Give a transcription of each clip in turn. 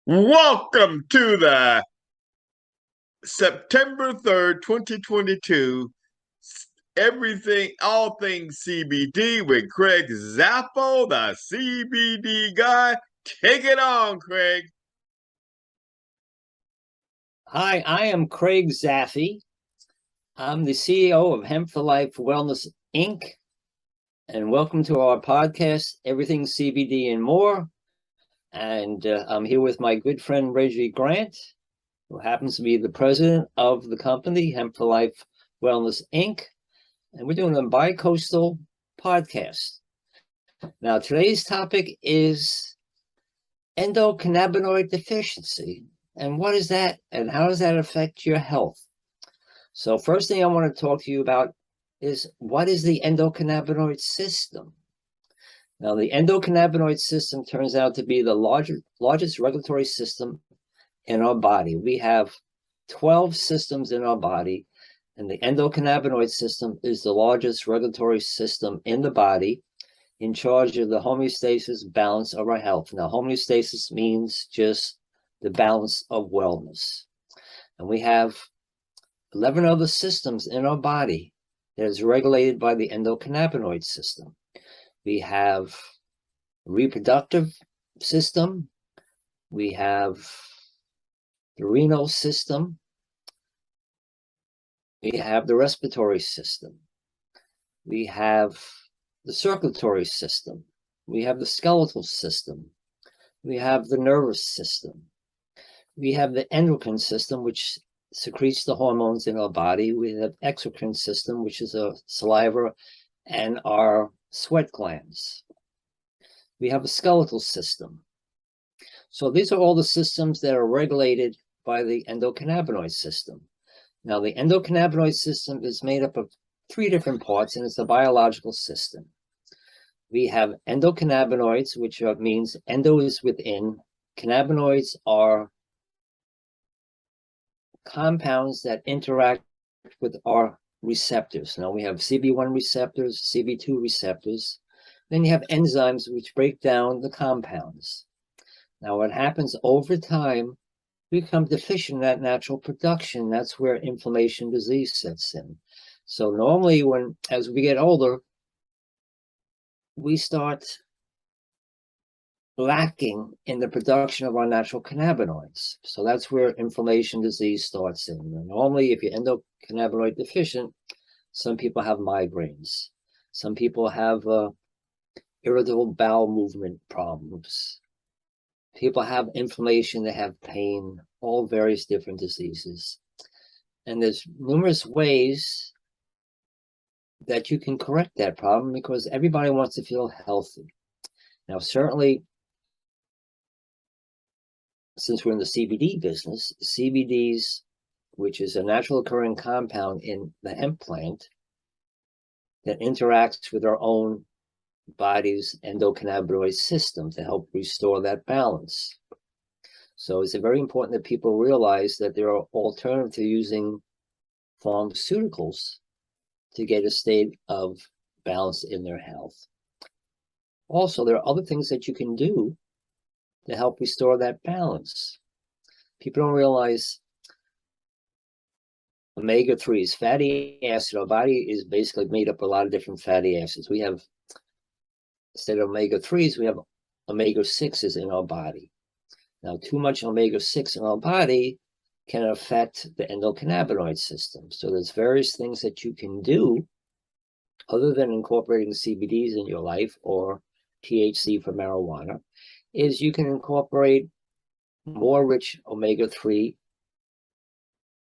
Welcome to the September 3rd, 2022, all things CBD with Craig Zaffe, the CBD guy. Take it on, Craig. Hi, I am Craig Zaffe. I'm the CEO of Hemp for Life Wellness, Inc. And welcome to our podcast, Everything CBD and More. And I'm here with my good friend, Reggie Grant, who happens to be the president of the company, Hemp for Life Wellness, Inc. And we're doing a bi-coastal podcast. Now, today's topic is endocannabinoid deficiency. And what is that? And how does that affect your health? So first thing I want to talk to you about is what is the endocannabinoid system? Now, the endocannabinoid system turns out to be the largest regulatory system in our body. We have 12 systems in our body, and the endocannabinoid system is the largest regulatory system in the body, in charge of the homeostasis balance of our health. Now, homeostasis means just the balance of wellness. And we have 11 other systems in our body that is regulated by the endocannabinoid system. We have reproductive system, we have the renal system, we have the respiratory system, we have the circulatory system, we have the skeletal system, we have the nervous system, we have the endocrine system, which secretes the hormones in our body. We have exocrine system, which is a saliva and our sweat glands. We have a skeletal system. So these are all the systems that are regulated by the endocannabinoid system. Now, the endocannabinoid system is made up of three different parts, and it's a biological system. We have endocannabinoids, which means endo is within. Cannabinoids are compounds that interact with our receptors. Now we have CB1 receptors, CB2 receptors. Then you have enzymes which break down the compounds. Now what happens over time, we become deficient in that natural production. That's where inflammation disease sets in. So normally as we get older, we start lacking in the production of our natural cannabinoids. So that's where inflammation disease starts in. And normally, if you're endocannabinoid deficient, some people have migraines. Some people have irritable bowel movement problems. People have inflammation, they have pain, all various different diseases. And there's numerous ways that you can correct that problem because everybody wants to feel healthy. Now, certainly, since we're in the CBD business, CBDs, which is a natural occurring compound in the hemp plant that interacts with our own body's endocannabinoid system to help restore that balance. So it's very important that people realize that there are alternatives to using pharmaceuticals to get a state of balance in their health. Also, there are other things that you can do to help restore that balance. People don't realize omega-3s, fatty acid. Our body is basically made up of a lot of different fatty acids. We have, instead of omega-3s, we have omega-6s in our body. Now, too much omega-6 in our body can affect the endocannabinoid system. So there's various things that you can do other than incorporating CBDs in your life or THC for marijuana, is you can incorporate more rich omega-3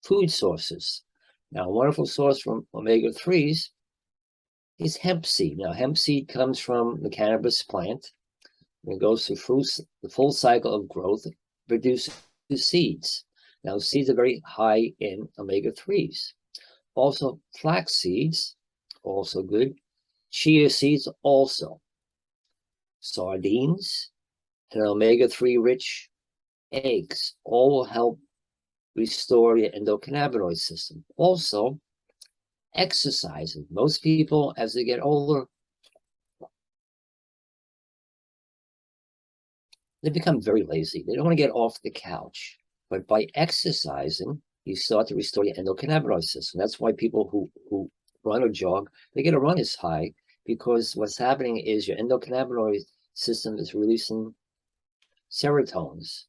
food sources. Now, a wonderful source from omega-3s is hemp seed. Now, hemp seed comes from the cannabis plant. It goes through the full cycle of growth, produces seeds. Now, seeds are very high in omega-3s. Also, flax seeds, also good. Chia seeds, also. Sardines, and omega-3 rich eggs all will help restore the endocannabinoid system. Also, exercising. Most people, as they get older, they become very lazy. They don't want to get off the couch. But by exercising, you start to restore your endocannabinoid system. That's why people who run or jog, they get a runner's high, because what's happening is your endocannabinoid system is releasing serotonins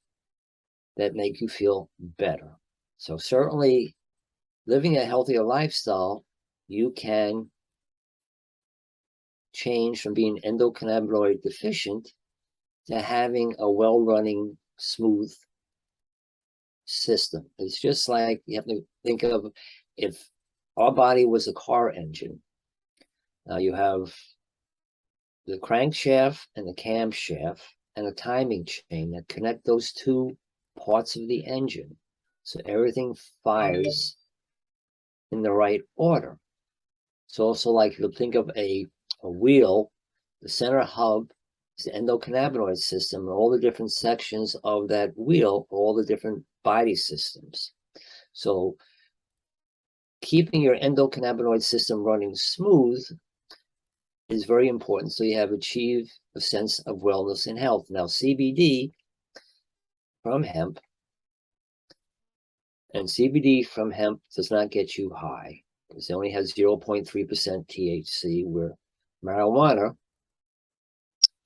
that make you feel better. So certainly living a healthier lifestyle, you can change from being endocannabinoid deficient to having a well-running, smooth system. It's just like you have to think of if our body was a car engine. Now you have the crankshaft and the camshaft and a timing chain that connect those two parts of the engine. So everything fires in the right order. It's also like if you think of a wheel, the center hub is the endocannabinoid system, and all the different sections of that wheel, all the different body systems. So keeping your endocannabinoid system running smooth is very important, so you have achieved a sense of wellness and health. Now, CBD from hemp, and CBD from hemp does not get you high, because it only has 0.3% THC, where marijuana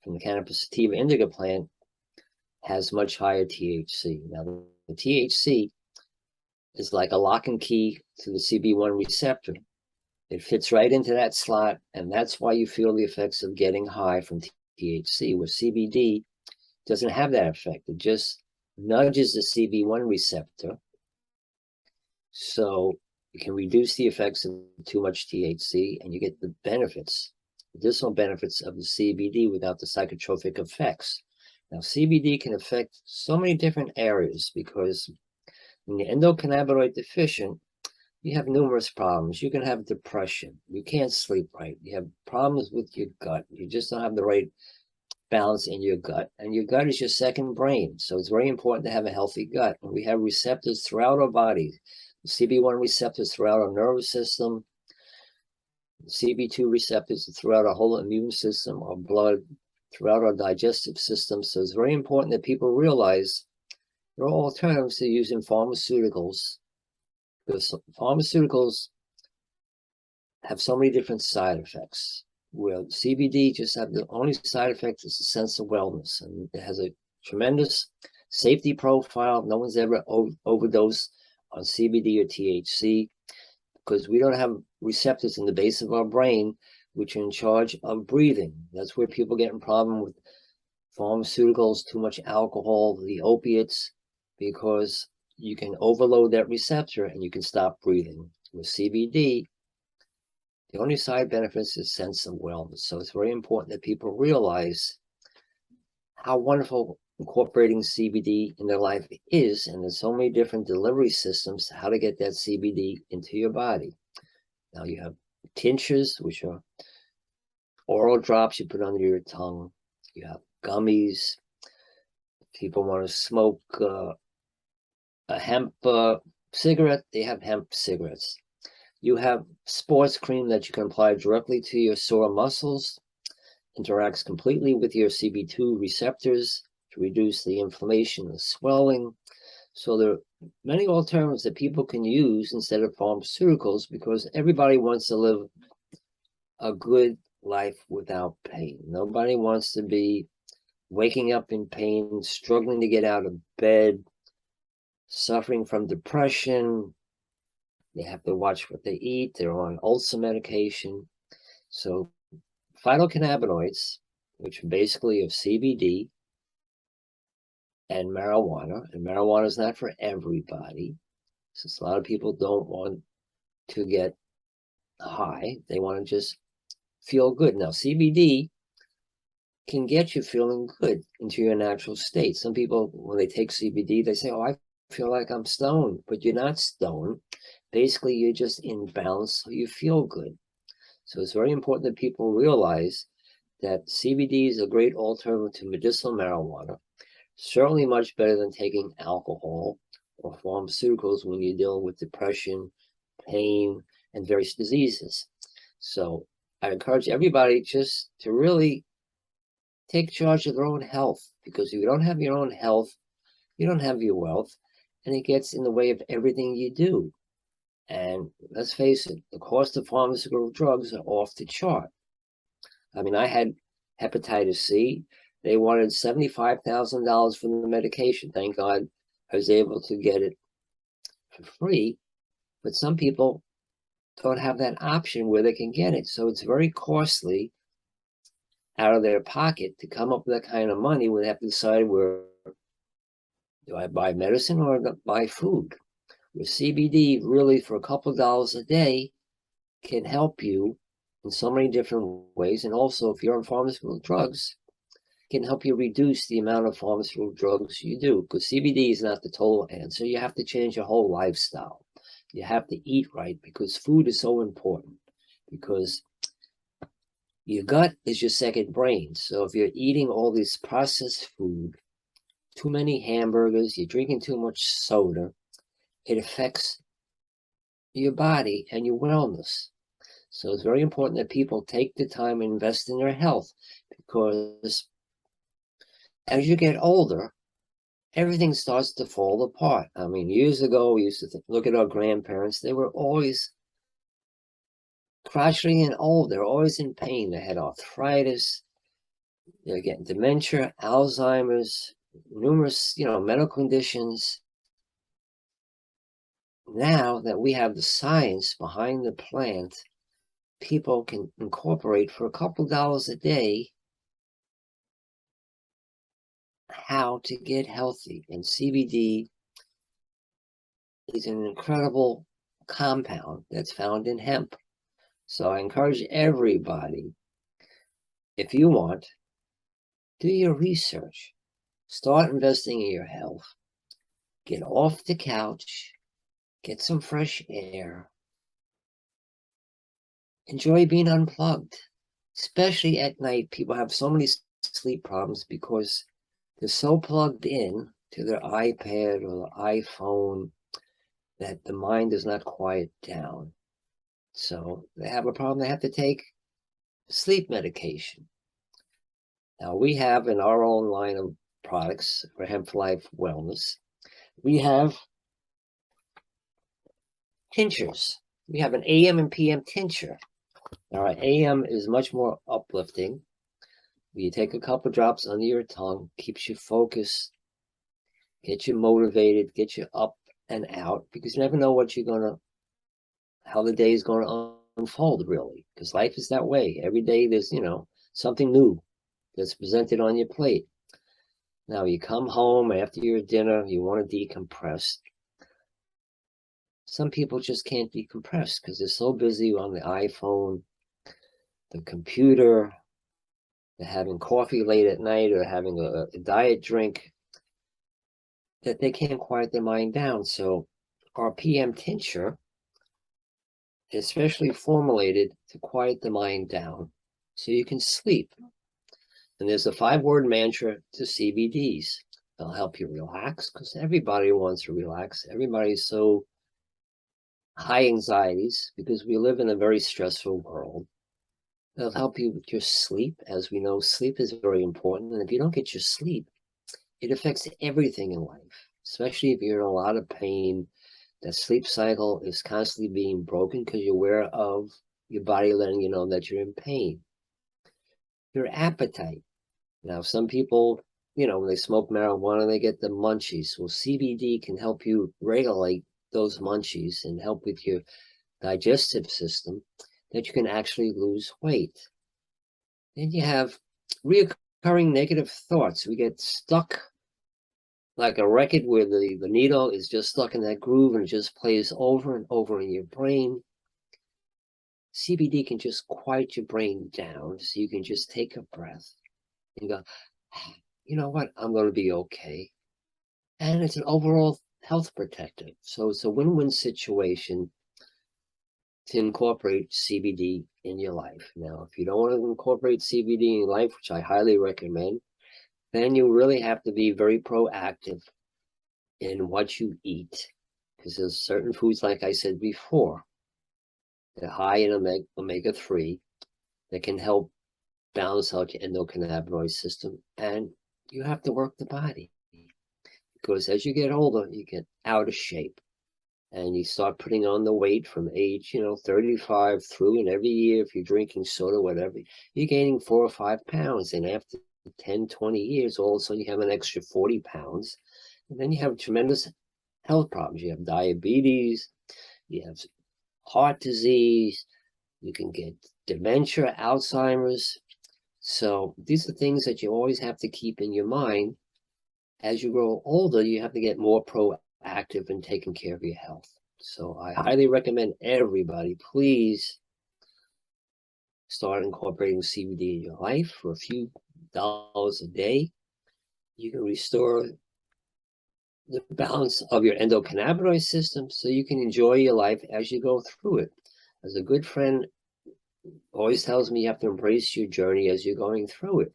from the cannabis sativa indica plant has much higher THC. Now, the THC is like a lock and key to the CB1 receptor. It fits right into that slot, and that's why you feel the effects of getting high from THC, where CBD doesn't have that effect. It just nudges the CB1 receptor, so you can reduce the effects of too much THC, and you get the benefits, medicinal benefits of the CBD without the psychotropic effects. Now, CBD can affect so many different areas, because when you're endocannabinoid deficient, you have numerous problems. You can have depression. You can't sleep right. You have problems with your gut. You just don't have the right balance in your gut. And your gut is your second brain. So it's very important to have a healthy gut. And we have receptors throughout our body, CB1 receptors throughout our nervous system, CB2 receptors throughout our whole immune system, our blood, throughout our digestive system. So it's very important that people realize there are alternatives to using pharmaceuticals, because pharmaceuticals have so many different side effects, where CBD just have the only side effect is a sense of wellness, and it has a tremendous safety profile. No one's ever overdosed on CBD or THC, because we don't have receptors in the base of our brain which are in charge of breathing. That's where people get in problem with pharmaceuticals, too much alcohol, the opiates, because you can overload that receptor and you can stop breathing. With CBD, the only side benefits is sense of wellness. So it's very important that people realize how wonderful incorporating CBD in their life is, and there's so many different delivery systems how to get that CBD into your body. Now you have tinctures, which are oral drops you put under your tongue. You have gummies. People want to smoke a hemp cigarette, they have hemp cigarettes. You have sports cream that you can apply directly to your sore muscles, interacts completely with your CB2 receptors to reduce the inflammation and swelling. So there are many alternatives that people can use instead of pharmaceuticals, because everybody wants to live a good life without pain. Nobody wants to be waking up in pain, struggling to get out of bed, suffering from depression. They have to watch what they eat. They're on ulcer medication. So phytocannabinoids, which are basically of CBD and marijuana is not for everybody, since a lot of people don't want to get high. They want to just feel good. Now, CBD can get you feeling good into your natural state. Some people, when they take CBD, they say, oh, I feel like I'm stoned, but you're not stoned. Basically, you're just in balance, so you feel good. So it's very important that people realize that CBD is a great alternative to medicinal marijuana, certainly much better than taking alcohol or pharmaceuticals when you're dealing with depression, pain, and various diseases. So I encourage everybody just to really take charge of their own health, because if you don't have your own health, you don't have your wealth, and it gets in the way of everything you do. And let's face it, the cost of pharmaceutical drugs are off the chart. I mean, I had hepatitis C. They wanted $75,000 for the medication. Thank God I was able to get it for free. But some people don't have that option where they can get it. So it's very costly out of their pocket to come up with that kind of money when they have to decide, where do I buy medicine or buy food? With CBD, really, for a couple of dollars a day, can help you in so many different ways. And also, if you're on pharmaceutical drugs, can help you reduce the amount of pharmaceutical drugs you do, because CBD is not the total answer. You have to change your whole lifestyle. You have to eat right, because food is so important, because your gut is your second brain. So if you're eating all this processed food, too many hamburgers, you're drinking too much soda, it affects your body and your wellness. So it's very important that people take the time and invest in their health, because as you get older, everything starts to fall apart. I mean, years ago, we used to look at our grandparents. They were always crotchety and old. They're always in pain. They had arthritis. They're getting dementia, Alzheimer's, numerous, medical conditions. Now that we have the science behind the plant, people can incorporate for a couple dollars a day how to get healthy. And CBD is an incredible compound that's found in hemp. So I encourage everybody, if you want, do your research. Start investing in your health. Get off the couch. Get some fresh air. Enjoy being unplugged. Especially at night, people have so many sleep problems because they're so plugged in to their iPad or the iPhone that the mind does not quiet down. So they have a problem. They have to take sleep medication. Now, we have in our own line of products for Hemp Life Wellness, we have tinctures. We have an AM and PM tincture. Now, our AM is much more uplifting. You take a couple drops under your tongue, keeps you focused, gets you motivated, gets you up and out, because you never know how the day is going to unfold, really, because life is that way. Every day there's, something new that's presented on your plate. Now, you come home after your dinner, you want to decompress. Some people just can't decompress because they're so busy on the iPhone, the computer, they're having coffee late at night or having a diet drink, that they can't quiet their mind down. So our PM tincture is especially formulated to quiet the mind down so you can sleep. And there's a 5-word mantra to CBDs. They'll help you relax, because everybody wants to relax. Everybody's so high anxieties because we live in a very stressful world. They'll help you with your sleep. As we know, sleep is very important. And if you don't get your sleep, it affects everything in life, especially if you're in a lot of pain. That sleep cycle is constantly being broken because you're aware of your body letting you know that you're in pain. Your appetite. Now, some people, when they smoke marijuana, they get the munchies. Well, CBD can help you regulate those munchies and help with your digestive system, that you can actually lose weight. Then you have reoccurring negative thoughts. We get stuck like a record where the needle is just stuck in that groove and it just plays over and over in your brain. CBD can just quiet your brain down so you can just take a breath and go, you know what, I'm going to be okay. And it's an overall health protector. So it's a win-win situation to incorporate CBD in your life. Now, if you don't want to incorporate CBD in your life, which I highly recommend, then you really have to be very proactive in what you eat, because there's certain foods, like I said before, they're high in omega-3 that can help balance out your endocannabinoid system, and you have to work the body, because as you get older, you get out of shape and you start putting on the weight from age, 35 through, and every year, if you're drinking soda, whatever, you're gaining 4 or 5 pounds. And after 10, 20 years, all of a sudden you have an extra 40 pounds. And then you have tremendous health problems. You have diabetes, you have heart disease, you can get dementia, Alzheimer's. So these are things that you always have to keep in your mind. As you grow older, you have to get more proactive in taking care of your health. So I highly recommend everybody, please start incorporating CBD in your life. For a few dollars a day, you can restore the balance of your endocannabinoid system so you can enjoy your life as you go through it. As a good friend always tells me, you have to embrace your journey as you're going through it.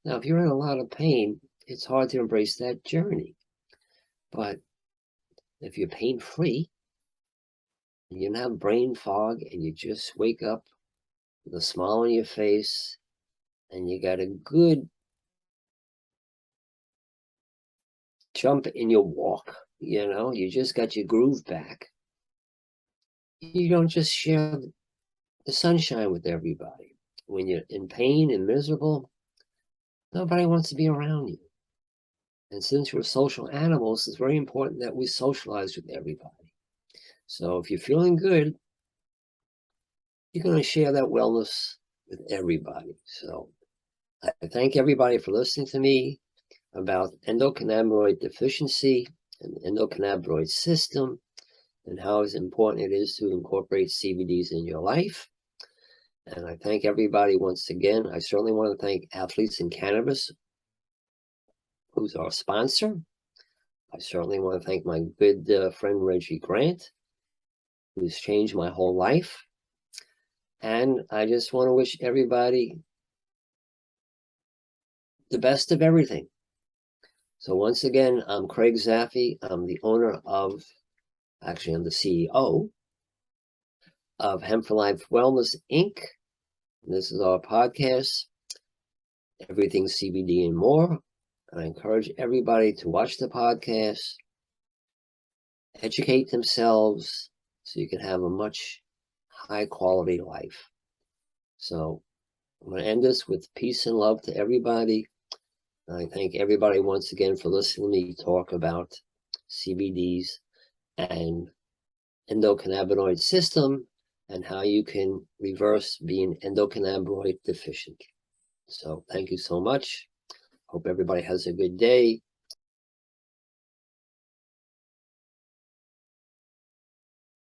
Now, if you're in a lot of pain, it's hard to embrace that journey. But if you're pain-free, and you don't have brain fog, and you just wake up with a smile on your face, and you got a good jump in your walk, you just got your groove back. You don't just share the sunshine with everybody. When you're in pain and miserable, nobody wants to be around you. And since we're social animals, it's very important that we socialize with everybody. So if you're feeling good, you're going to share that wellness with everybody. So I thank everybody for listening to me about endocannabinoid deficiency and the endocannabinoid system, and how important it is to incorporate CBDs in your life. And I thank everybody once again. I certainly want to thank Athletes in Cannabis, who's our sponsor. I certainly want to thank my good friend Reggie Grant, who's changed my whole life. And I just want to wish everybody the best of everything. So once again, I'm Craig Zaffe. I'm the owner of, actually I'm the CEO of Hemp for Life Wellness, Inc. This is our podcast, Everything CBD and More. I encourage everybody to watch the podcast, educate themselves, so you can have a much high quality life. So I'm going to end this with peace and love to everybody. I thank everybody once again for listening to me talk about CBDs and endocannabinoid system, and how you can reverse being endocannabinoid deficient. So thank you so much. Hope everybody has a good day.